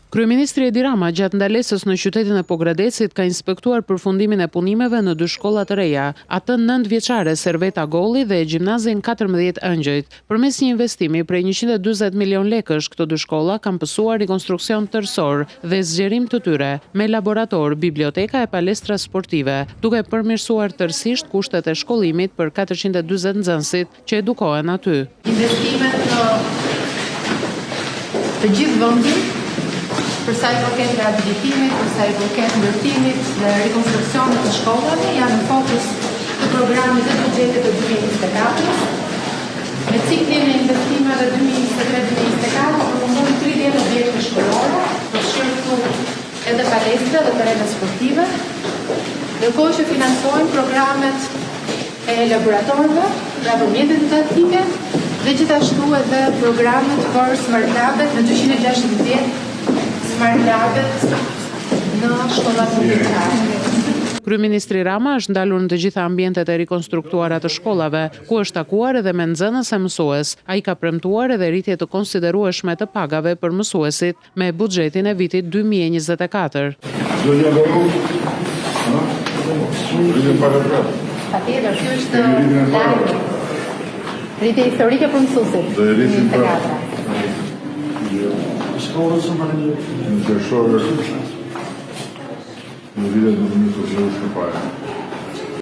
Kryeministri Edi Rama gjatë ndalesës në qytetin e Pogradecit ka inspektuar përfundimin e punimeve në dy shkolla të reja, atë 9 vjeçare Serveta Golli dhe gjimnazin 14 Ëngjëjt. Përmes një investimi prej 140 milion lekësh, këto dy shkolla kanë pësuar rikonstruksion tërësor dhe zgjerim të tyre, me laborator, biblioteka e palestra sportive, duke përmirësuar tërësisht kushtet e shkollimit për 440 nxënësit që edukohen aty. Investimet në të gjithë vendin, për sa i përket rehabilitimit, për sa i përket ndërtimit dhe rekonstruksionit të shkollave, janë në fokus të programit dhe buxhetit të 2024. Me ciklin e investimeve 2023-2024 përfundojnë 30 objekte shkollore, përfshirë këtu edhe palestra dhe terrene sportive, ndërkohë që financojnë programet e laboratorëve, pra për mjetet didaktike, dhe gjithashtu edhe programet për Smart Labet në 260 Smart Labet në shkollat përgjithësore. Kryeministri Rama është ndalur në të gjitha ambientet e rikonstruktuara të shkollave, ku është takuar edhe me nxënës e mësues. Ai ka premtuar edhe rritje të konsiderueshme të pagave për mësuesit me buxhetin e vitit 2024. Patjetër, ky është lajmi. Rritje historike për mësuesit. 2024. Shkollës në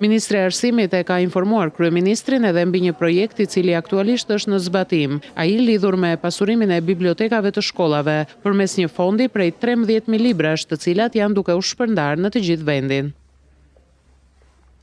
Ministri e Arsimit e ka informuar kryeministrin edhe mbi një projekt i cili aktualisht është në zbatim, ai lidhur me pasurimin e bibliotekave të shkollave, përmes një fondi prej 13.000 librash, të cilat janë duke u shpërndar në të gjithë vendin.